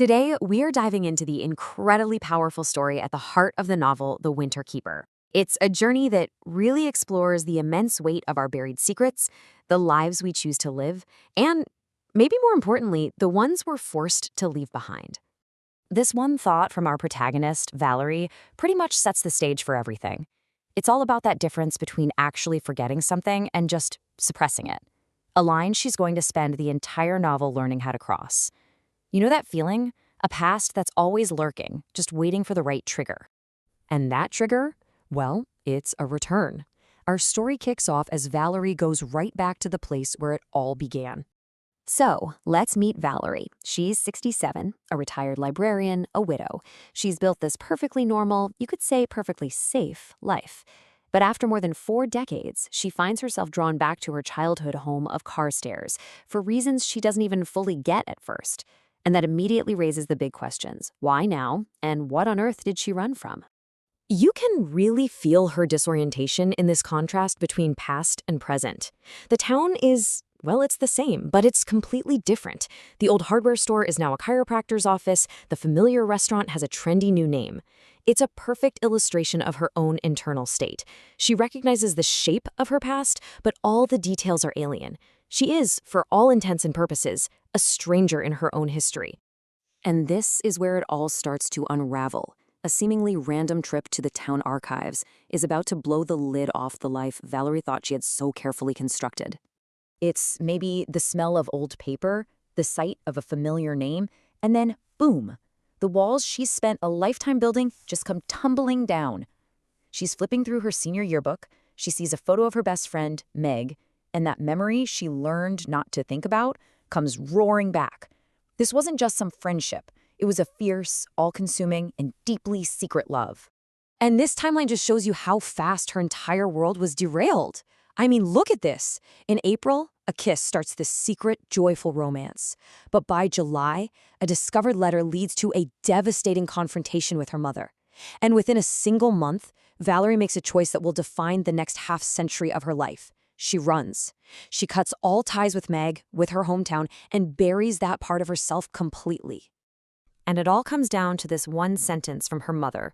Today, we are diving into the incredibly powerful story at the heart of the novel, The Winter Keeper. It's a journey that really explores the immense weight of our buried secrets, the lives we choose to live, and, maybe more importantly, the ones we're forced to leave behind. This one thought from our protagonist, Valerie, pretty much sets the stage for everything. It's all about that difference between actually forgetting something and just suppressing it. A line she's going to spend the entire novel learning how to cross. You know that feeling? A past that's always lurking, just waiting for the right trigger. And that trigger? Well, it's a return. Our story kicks off as Valerie goes right back to the place where it all began. So, let's meet Valerie. She's 67, a retired librarian, a widow. She's built this perfectly normal, you could say perfectly safe, life. But after more than 4 decades, she finds herself drawn back to her childhood home of Carstairs for reasons she doesn't even fully get at first. And that immediately raises the big questions. Why now? And what on earth did she run from? You can really feel her disorientation in this contrast between past and present. The town is, well, it's the same, but it's completely different. The old hardware store is now a chiropractor's office. The familiar restaurant has a trendy new name. It's a perfect illustration of her own internal state. She recognizes the shape of her past, but all the details are alien. She is, for all intents and purposes, a stranger in her own history. And this is where it all starts to unravel. A seemingly random trip to the town archives is about to blow the lid off the life Valerie thought she had so carefully constructed. It's maybe the smell of old paper, the sight of a familiar name, and then, boom, the walls she's spent a lifetime building just come tumbling down. She's flipping through her senior yearbook. She sees a photo of her best friend, Meg, and that memory she learned not to think about comes roaring back. This wasn't just some friendship. It was a fierce, all-consuming, and deeply secret love. And this timeline just shows you how fast her entire world was derailed. I mean, look at this. In April, a kiss starts this secret, joyful romance. But by July, a discovered letter leads to a devastating confrontation with her mother. And within a single month, Valerie makes a choice that will define the next half-century of her life. She runs. She cuts all ties with Meg, with her hometown, and buries that part of herself completely. And it all comes down to this one sentence from her mother.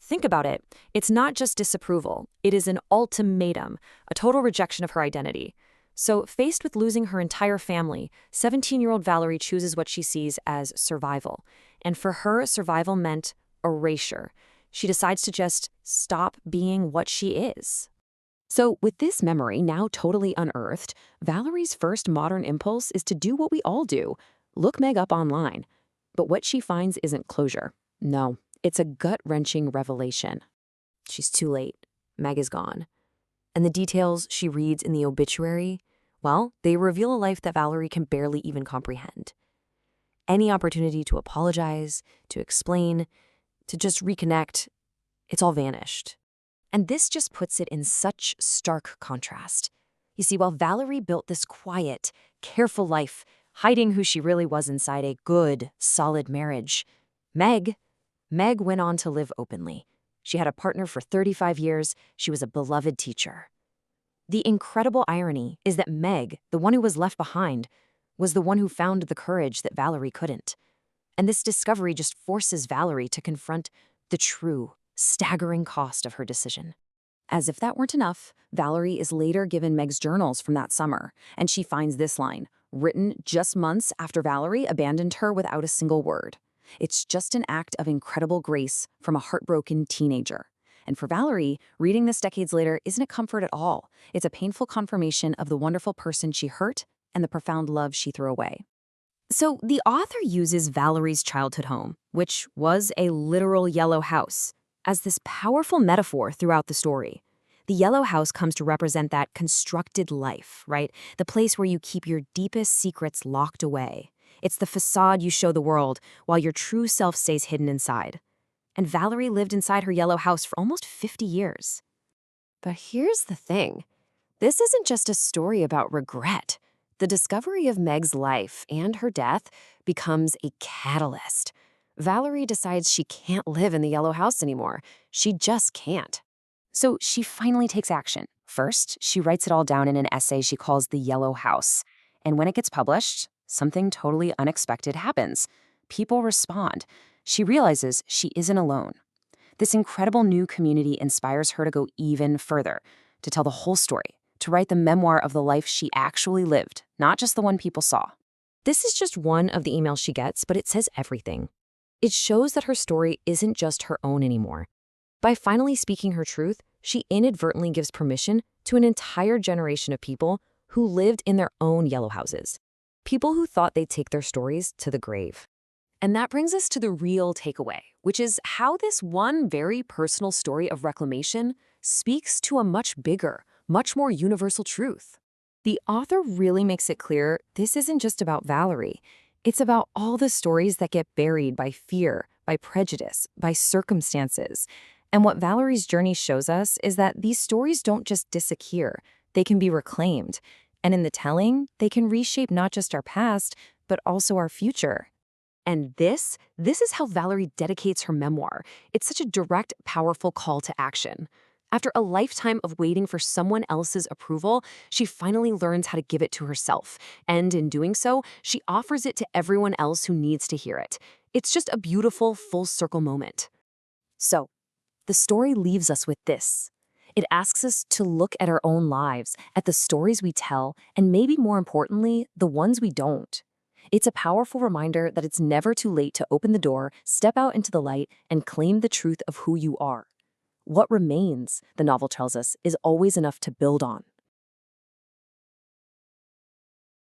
Think about it. It's not just disapproval. It is an ultimatum, a total rejection of her identity. So, faced with losing her entire family, 17-year-old Valerie chooses what she sees as survival. And for her, survival meant erasure. She decides to just stop being what she is. So, with this memory now totally unearthed, Valerie's first modern impulse is to do what we all do, look Meg up online. But what she finds isn't closure. No, it's a gut-wrenching revelation. She's too late. Meg is gone. And the details she reads in the obituary, well, they reveal a life that Valerie can barely even comprehend. Any opportunity to apologize, to explain, to just reconnect, it's all vanished. And this just puts it in such stark contrast. You see, while Valerie built this quiet, careful life, hiding who she really was inside a good, solid marriage, Meg went on to live openly. She had a partner for 35 years. She was a beloved teacher. The incredible irony is that Meg, the one who was left behind, was the one who found the courage that Valerie couldn't. And this discovery just forces Valerie to confront the true, staggering cost of her decision. As if that weren't enough, Valerie is later given Meg's journals from that summer, and she finds this line, written just months after Valerie abandoned her without a single word. It's just an act of incredible grace from a heartbroken teenager. And for Valerie, reading this decades later isn't a comfort at all. It's a painful confirmation of the wonderful person she hurt and the profound love she threw away. So the author uses Valerie's childhood home, which was a literal yellow house, as this powerful metaphor throughout the story. The yellow house comes to represent that constructed life, right? The place where you keep your deepest secrets locked away. It's the facade you show the world while your true self stays hidden inside. And Valerie lived inside her yellow house for almost 50 years. But here's the thing. This isn't just a story about regret. The discovery of Meg's life and her death becomes a catalyst. Valerie decides she can't live in the yellow house anymore. She just can't. So she finally takes action. First, she writes it all down in an essay she calls The Yellow House. And when it gets published, something totally unexpected happens. people respond. She realizes she isn't alone. This incredible new community inspires her to go even further, to tell the whole story, to write the memoir of the life she actually lived, not just the one people saw. This is just one of the emails she gets, but it says everything. It shows that her story isn't just her own anymore. By finally speaking her truth, she inadvertently gives permission to an entire generation of people who lived in their own yellow houses. People who thought they'd take their stories to the grave. And that brings us to the real takeaway, which is how this one very personal story of reclamation speaks to a much bigger, much more universal truth. The author really makes it clear this isn't just about Valerie. It's about all the stories that get buried by fear, by prejudice, by circumstances. And what Valerie's journey shows us is that these stories don't just disappear, they can be reclaimed. And in the telling, they can reshape not just our past, but also our future. And this is how Valerie dedicates her memoir. It's such a direct, powerful call to action. After a lifetime of waiting for someone else's approval, she finally learns how to give it to herself. And in doing so, she offers it to everyone else who needs to hear it. It's just a beautiful, full-circle moment. So, the story leaves us with this. It asks us to look at our own lives, at the stories we tell, and maybe more importantly, the ones we don't. It's a powerful reminder that it's never too late to open the door, step out into the light, and claim the truth of who you are. What remains, the novel tells us, is always enough to build on.